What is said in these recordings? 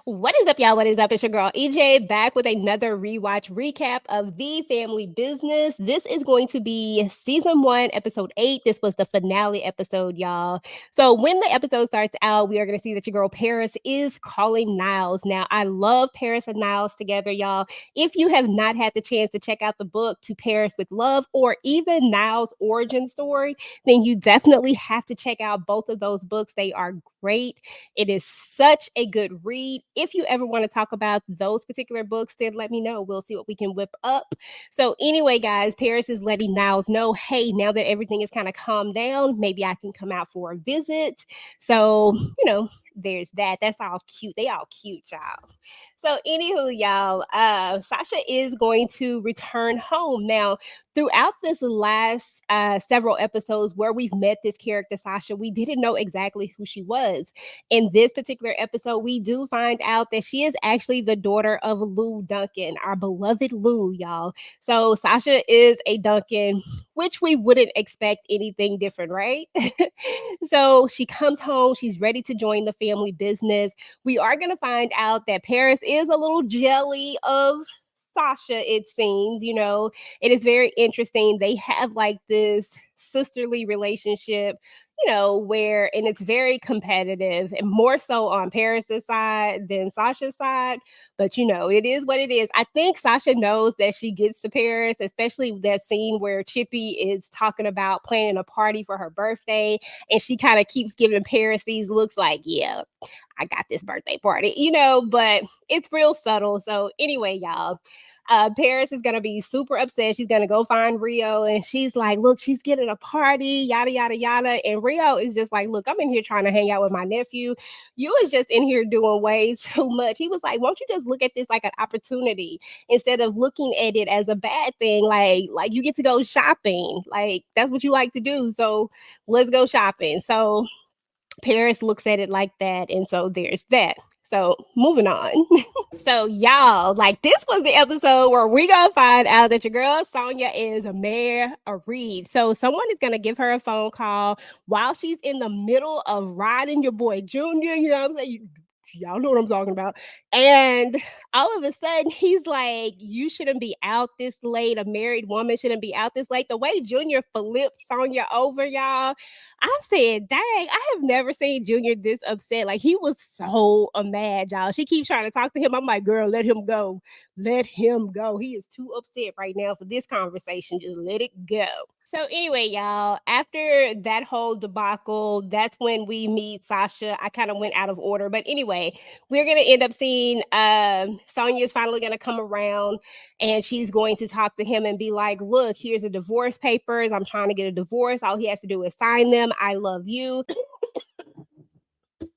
What is up, y'all? What is up? It's your girl EJ back with another rewatch recap of The Family Business. This is going to be season 1, episode 8. This was the finale episode, y'all. So when the episode starts out, we are going to see that your girl Paris is calling Niles. Now, I love Paris and Niles together, y'all. If you have not had the chance to check out the book To Paris with Love or even Niles' origin story, then you definitely have to check out both of those books. They are great. It is such a good read. If you ever want to talk about those particular books, then let me know. We'll see what we can whip up. So, anyway, guys, Paris is letting Niles know, hey, now that everything is kind of calmed down, maybe I can come out for a visit. So, there's that. That's all cute. They all cute, y'all. So, anywho, y'all, Sasha is going to return home. Now, throughout this last several episodes where we've met this character, Sasha, we didn't know exactly who she was. In this particular episode, we do find out that she is actually the daughter of Lou Duncan, our beloved Lou, y'all. So Sasha is a Duncan, which we wouldn't expect anything different, right? So she comes home, she's ready to join the family business. We are going to find out that Paris is a little jelly of Sasha, it seems. It is very interesting. They have like this sisterly relationship, and it's very competitive and more so on Paris's side than Sasha's side. But it is what it is. I think Sasha knows that she gets to Paris, especially that scene where Chippy is talking about planning a party for her birthday, and she kind of keeps giving Paris these looks like, yeah, I got this birthday party, but it's real subtle. So anyway, y'all, Paris is going to be super upset. She's going to go find Rio and she's like, look, she's getting a party, yada, yada, yada. And Rio is just like, look, I'm in here trying to hang out with my nephew. You was just in here doing way too much. He was like, won't you just look at this like an opportunity instead of looking at it as a bad thing? Like you get to go shopping. Like that's what you like to do. So let's go shopping. So Paris looks at it like that. And so there's that. So moving on. So y'all, like this was the episode where we gonna find out that your girl Sonia is married. So someone is gonna give her a phone call while she's in the middle of riding your boy Junior. You know what I'm saying? Y'all know what I'm talking about. And all of a sudden, he's like, you shouldn't be out this late. A married woman shouldn't be out this late. The way Junior flipped Sonya over, y'all, I said, dang, I have never seen Junior this upset. Like, he was so mad, y'all. She keeps trying to talk to him. I'm like, girl, let him go. Let him go. He is too upset right now for this conversation. Just let it go. So anyway, y'all, after that whole debacle, that's when we meet Sasha. I kind of went out of order. But anyway, we're going to end up seeing Sonya is finally going to come around and she's going to talk to him and be like, look, here's the divorce papers. I'm trying to get a divorce. All he has to do is sign them. I love you. I'm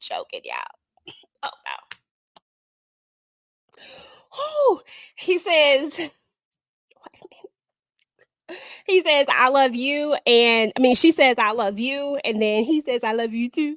choking, y'all. Oh, no. Oh, he says, he says, I love you. And I mean, she says, I love you. And then he says, I love you too.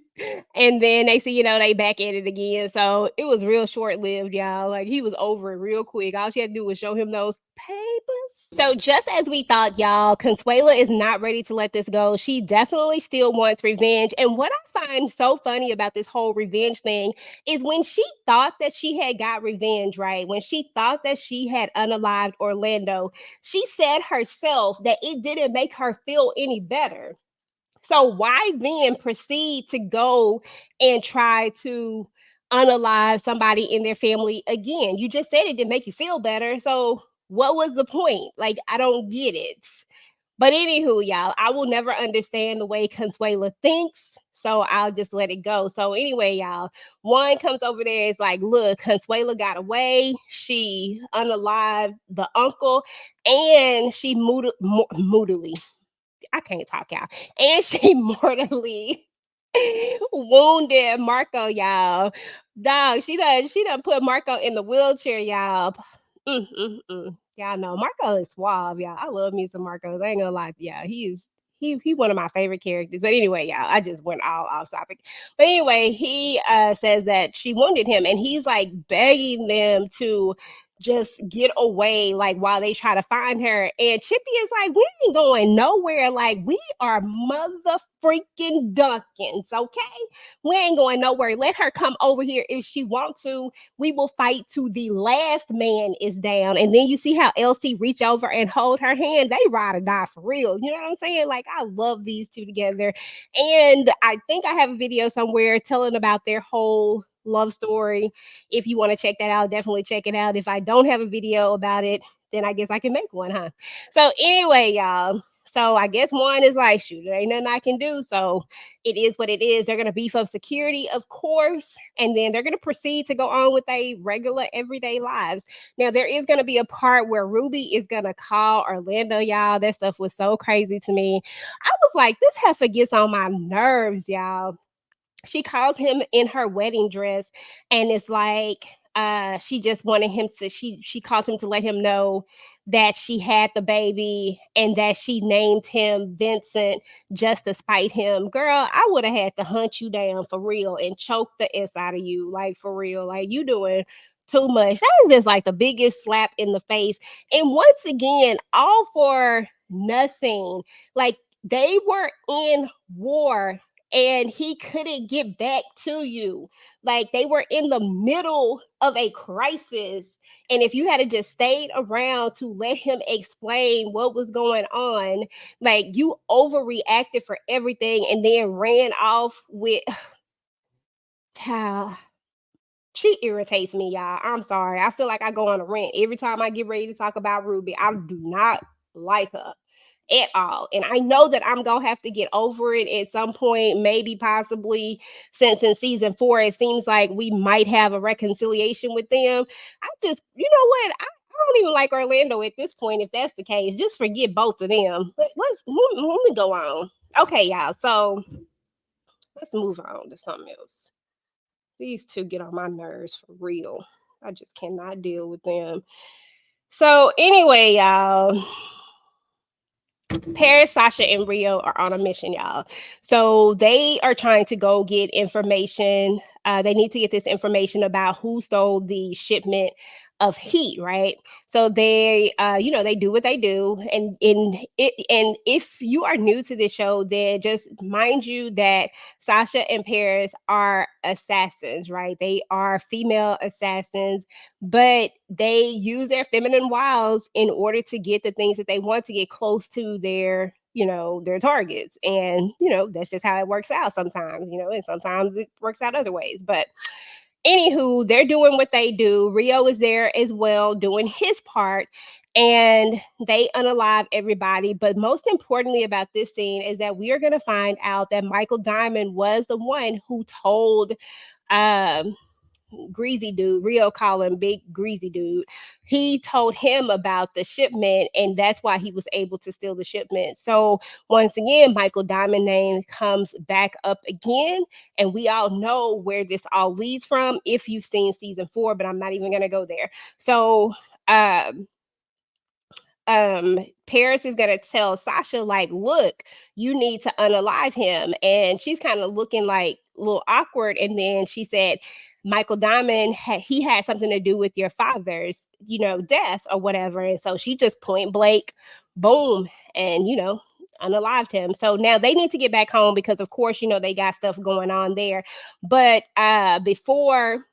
And then they see, they back at it again. So it was real short lived, y'all. Like he was over it real quick. All she had to do was show him those papers. So just as we thought, y'all, Consuela is not ready to let this go. She definitely still wants revenge. And what I find so funny about this whole revenge thing is when she thought that she had got revenge, right? When she thought that she had unalived Orlando, she said herself that it didn't make her feel any better. So why then proceed to go and try to unalive somebody in their family again? You just said it didn't make you feel better. So what was the point? Like, I don't get it. But anywho, y'all, I will never understand the way Consuela thinks. So I'll just let it go. So anyway, y'all, one comes over there. It's like, look, Consuela got away. She unalived the uncle, and she moodily. I can't talk, y'all. And she mortally wounded Marco, y'all. Dog, she done put Marco in the wheelchair, y'all. Y'all know Marco is suave, y'all. I love me some Marcos. I ain't gonna lie, yeah, he one of my favorite characters. But anyway, y'all, I just went all off topic. But anyway, he says that she wounded him, and he's like begging them to just get away, like, while they try to find her. And Chippy is like, we ain't going nowhere. Like, we are mother freaking Dunkins, okay? We ain't going nowhere. Let her come over here if she wants to. We will fight to the last man is down. And then you see how Elsie reach over and hold her hand. They ride or die for real. You know what I'm saying? Like, I love these two together. And I think I have a video somewhere telling about their whole love story. If you want to check that out, definitely check it out. If I don't have a video about it, then I guess I can make one, huh? So anyway, y'all. So I guess one is like, shoot, there ain't nothing I can do. So it is what it is. They're gonna beef up security, of course, and then they're gonna proceed to go on with a regular everyday lives. Now there is gonna be a part where Ruby is gonna call Orlando, y'all. That stuff was so crazy to me. I was like, this heifer gets on my nerves, y'all. She calls him in her wedding dress, and it's like she just wanted him to, she calls him to let him know that she had the baby and that she named him Vincent just to spite him. Girl, I would have had to hunt you down for real and choke the s out of you, like, for real. Like, you doing too much. That was just like the biggest slap in the face. And once again, all for nothing. Like, they were in war and he couldn't get back to you. Like, they were in the middle of a crisis. And if you had to just stayed around to let him explain what was going on, like, you overreacted for everything and then ran off with how she irritates me, y'all. I'm sorry. I feel like I go on a rant every time I get ready to talk about Ruby. I do not like her at all. And I know that I'm going to have to get over it at some point, maybe possibly, since in season 4, it seems like we might have a reconciliation with them. I just, you know what? I don't even like Orlando at this point, if that's the case. Just forget both of them. Let me go on. Okay, y'all. So let's move on to something else. These two get on my nerves for real. I just cannot deal with them. So anyway, y'all, Paris, Sasha, and Rio are on a mission, y'all. So they are trying to go get information. They need to get this information about who stole the shipment of heat, right? So they, they do what they do, and if you are new to this show, then just mind you that Sasha and Paris are assassins, right? They are female assassins, but they use their feminine wiles in order to get the things that they want to get close to their targets. And that's just how it works out sometimes, and sometimes it works out other ways. But anywho, they're doing what they do. Rio is there as well doing his part, and they unalive everybody. But most importantly about this scene is that we are going to find out that Michael Diamond was the one who told um greasy dude, Rio call him big greasy dude. He told him about the shipment, and that's why he was able to steal the shipment. So once again, Michael Diamond name comes back up again, and we all know where this all leads from if you've seen season 4, but I'm not even gonna go there. So um Paris is gonna tell Sasha, like, look, you need to unalive him. And she's kind of looking like a little awkward. And then she said, Michael Diamond, he had something to do with your father's, death or whatever. And so she just point blank, boom, and unalived him. So now they need to get back home because of course, they got stuff going on there. But before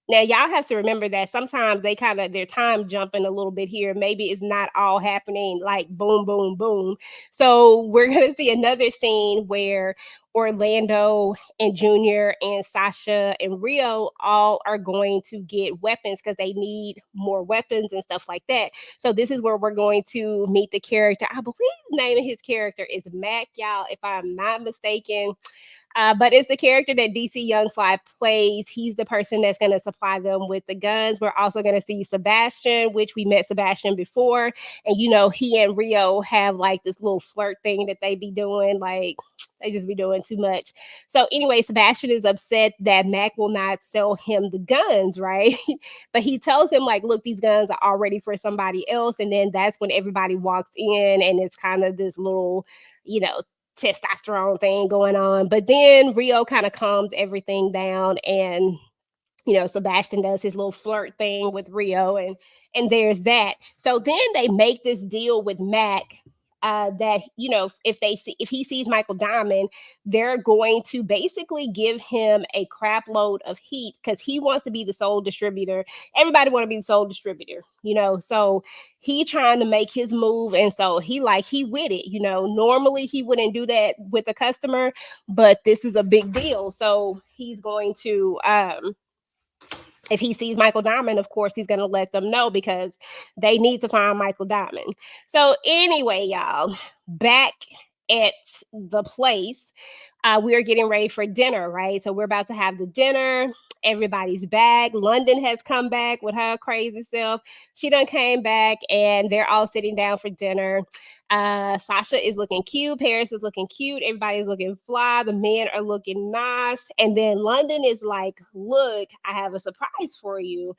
now, y'all have to remember that sometimes they kind of their time jumping a little bit here. Maybe it's not all happening like boom, boom, boom. So we're gonna see another scene where Orlando and Junior and Sasha and Rio all are going to get weapons because they need more weapons and stuff like that. So this is where we're going to meet the character. I believe the name of his character is Mac, y'all, if I'm not mistaken. But it's the character that DC Young Fly plays. He's the person that's going to supply them with the guns. We're also going to see Sebastian, which we met Sebastian before. And, he and Rio have like this little flirt thing that they be doing. Like, they just be doing too much. So anyway, Sebastian is upset that Mac will not sell him the guns, right? But he tells him, like, look, these guns are already for somebody else. And then that's when everybody walks in and it's kind of this little, testosterone thing going on. But then Rio kind of calms everything down, and Sebastian does his little flirt thing with Rio, and there's that. So then they make this deal with Mac, that if he sees Michael Diamond, they're going to basically give him a crap load of heat because he wants to be the sole distributor. Everybody want to be the sole distributor, So he trying to make his move, and so he with it. Normally he wouldn't do that with a customer, but this is a big deal, so he's going to if he sees Michael Diamond, of course, he's going to let them know because they need to find Michael Diamond. So, anyway, y'all, back at the place, we are getting ready for dinner, right? So, we're about to have the dinner. Everybody's back. London has come back with her crazy self. She done came back, and they're all sitting down for dinner. Sasha is looking cute. Paris is looking cute. Everybody's looking fly. The men are looking nice. And then London is like, look, I have a surprise for you.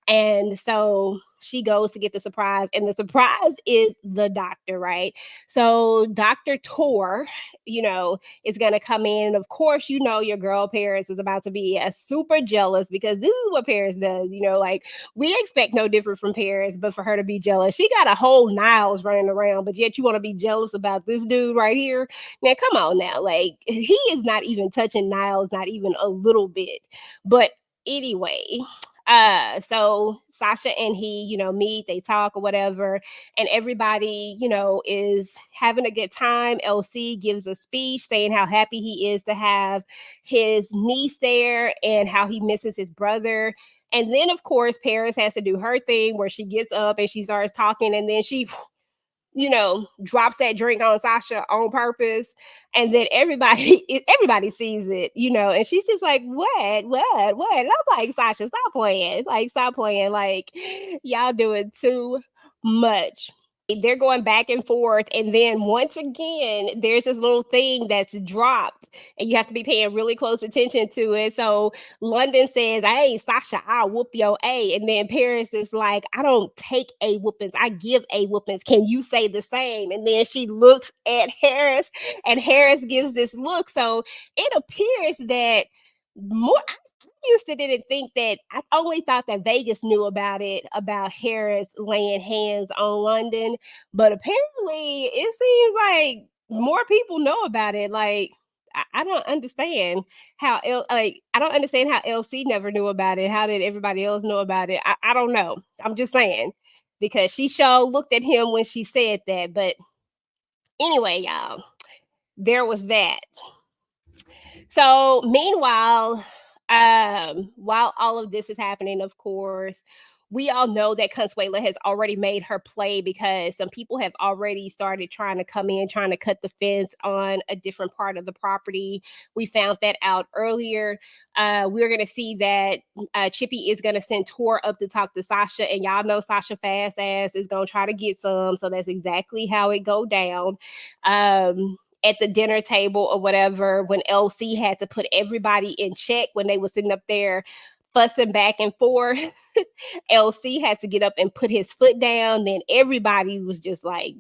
And so she goes to get the surprise, and the surprise is the doctor, right? So Dr. Tor, is going to come in. And of course, your girl Paris is about to be super jealous because this is what Paris does. Like we expect no different from Paris, but for her to be jealous, she got a whole Niles running around, but yet you want to be jealous about this dude right here. Now, come on now. Like he is not even touching Niles, not even a little bit. But anyway, so Sasha and he, meet, they talk or whatever, and everybody, is having a good time. LC gives a speech saying how happy he is to have his niece there and how he misses his brother. And then, of course, Paris has to do her thing where she gets up and she starts talking, and then she drops that drink on Sasha on purpose. And then everybody sees it, and she's just like, what? And I'm like, Sasha, stop playing. Like, stop playing. Like, y'all doing too much. They're going back and forth. And then once again, there's this little thing that's dropped, and you have to be paying really close attention to it. So London says, hey, Sasha, I'll whoop your A. And then Paris is like, I don't take A whoopings, I give A whoopings. Can you say the same? And then she looks at Harris, and Harris gives this look. So it appears that more used to didn't think that. I only thought that Vegas knew about it, about Harris laying hands on London, but apparently it seems like more people know about it. Like I don't understand how I don't understand how LC never knew about it. How did everybody else know about it? I don't know. I'm just saying because she sure looked at him when she said that. But anyway, y'all, there was that. So meanwhile, while all of this is happening, of course, we all know that Consuela has already made her play because some people have already started trying to come in, trying to cut the fence on a different part of the property. We found that out earlier. We're going to see that Chippy is going to send Tor up to talk to Sasha, and y'all know Sasha fast ass is going to try to get some. So that's exactly how it go down. At the dinner table or whatever, when LC had to put everybody in check when they were sitting up there fussing back and forth, LC had to get up and put his foot down. Then everybody was just like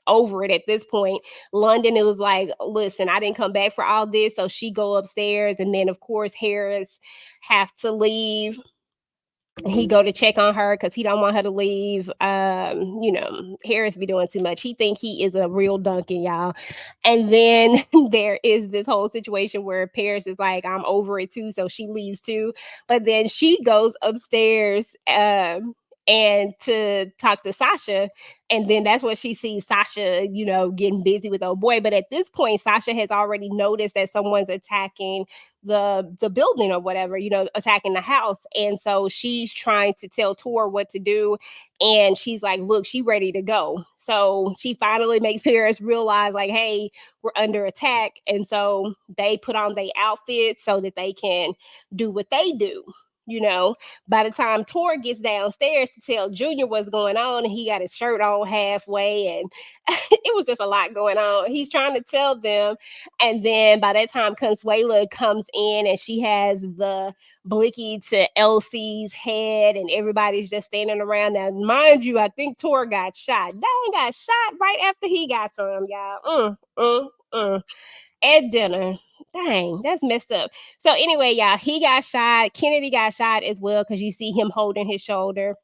over it at this point. London, it was like, listen, I didn't come back for all this. So she go upstairs, and then of course Harris have to leave. He go to check on her because he don't want her to leave. Harris be doing too much. He think he is a real Duncan, y'all. And then there is this whole situation where Paris is like, I'm over it too, so she leaves too. But then she goes upstairs and to talk to Sasha, and then that's when she sees Sasha, getting busy with old boy. But at this point, Sasha has already noticed that someone's attacking the building or whatever, attacking the house. And so she's trying to tell Tor what to do. And she's like, look, she ready to go. So she finally makes Paris realize like, hey, we're under attack. And so they put on their outfits so that they can do what they do. By the time Tor gets downstairs to tell Junior what's going on, and he got his shirt on halfway, and it was just a lot going on. He's trying to tell them, and then by that time, Consuela comes in, and she has the blicky to LC's head, and everybody's just standing around. Now, mind you, I think Tor got shot. Dang got shot right after he got some, y'all. At dinner. Dang, that's messed up. So anyway, y'all, he got shot. Kennedy got shot as well because you see him holding his shoulder.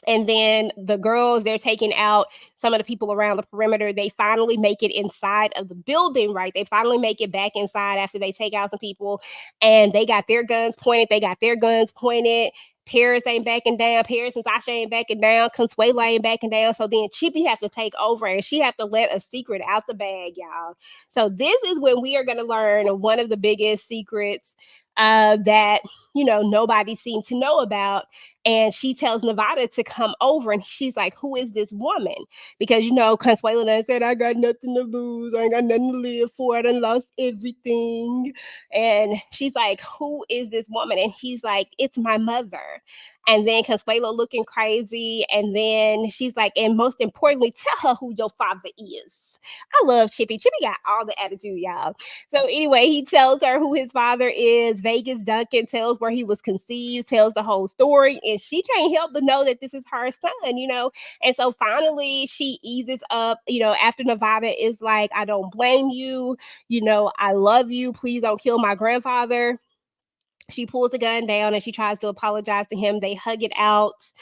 And then the girls, they're taking out some of the people around the perimeter. They finally make it inside of the building, right? They finally make it back inside after they take out some people, and they got their guns pointed. They got their guns pointed. Paris ain't backing down. Paris and Sasha ain't backing down. Consuelo ain't backing down. So then Chippy have to take over, and she have to let a secret out the bag, y'all. So this is when we are going to learn one of the biggest secrets that nobody seemed to know about. And she tells Nevada to come over, and she's like, "Who is this woman?" Because Consuelo done said, "I got nothing to lose. I ain't got nothing to live for. I done lost everything." And she's like, "Who is this woman?" And he's like, "It's my mother." And then Consuelo looking crazy, and then she's like, "And most importantly, tell her who your father is." I love Chippy. Chippy got all the attitude, y'all. So anyway, he tells her who his father is. Vegas Duncan tells where he was conceived, tells the whole story, and she can't help but know that this is her son. And so finally she eases up, after Nevada is like, "I don't blame you, I love you. Please don't kill my grandfather." She pulls the gun down and she tries to apologize to him. They hug it out,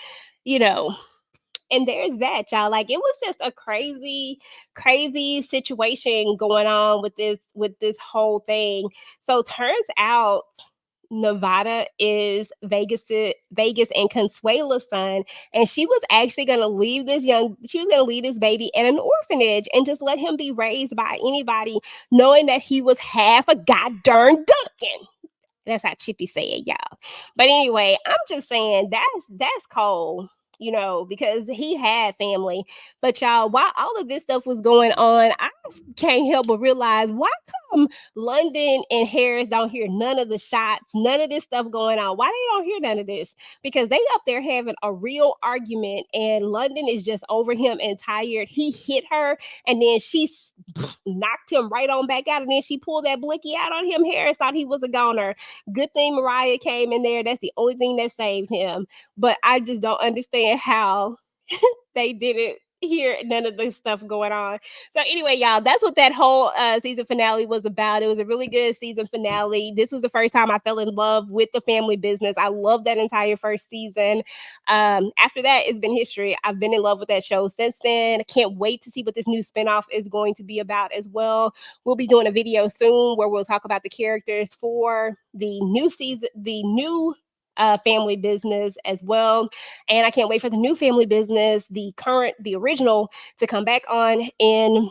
you know, and there's that, y'all. Like, it was just a crazy, crazy situation going on with this whole thing. So turns out Nevada is Vegas and Consuela's son, and she was actually gonna leave she was gonna leave this baby in an orphanage and just let him be raised by anybody, knowing that he was half a goddamn Duncan. That's how Chippy said, y'all. But anyway, I'm just saying that's cold, because he had family. But y'all, while all of this stuff was going on, I can't help but realize, why come London and Harris don't hear none of the shots, none of this stuff going on? Why they don't hear none of this? Because they up there having a real argument, and London is just over him and tired. He hit her, and then she knocked him right on back out, and then she pulled that blicky out on him. Harris thought he was a goner. Good thing Mariah came in there. That's the only thing that saved him. But I just don't understand how they didn't hear none of this stuff going on. So anyway, y'all, that's what that whole season finale was about. It was a really good season finale. This was the first time I fell in love with the family business. I loved that entire first season. After that, it's been history. I've been in love with that show since then. I can't wait to see what this new spinoff is going to be about as well. We'll be doing a video soon where we'll talk about the characters for the new season, the new family business as well. And I can't wait for the new family business, the original, to come back on in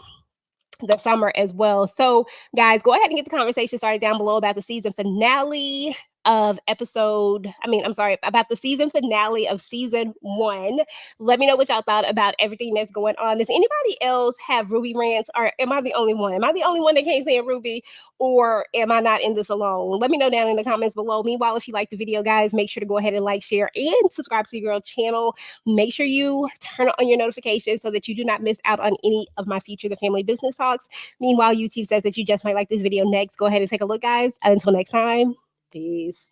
the summer as well. So, guys, go ahead and get the conversation started down below about the season finale of about the season finale of season 1. Let me know what y'all thought about everything that's going on. Does anybody else have Ruby rants, or am I the only one? Am I the only one that can't stand Ruby, or am I not in this alone? Let me know down in the comments below. Meanwhile, if you like the video, guys, make sure to go ahead and like, share, and subscribe to your girl channel. Make sure you turn on your notifications so that you do not miss out on any of my future The Family Business Talks. Meanwhile, YouTube says that you just might like this video next. Go ahead and take a look, guys. Until next time, peace.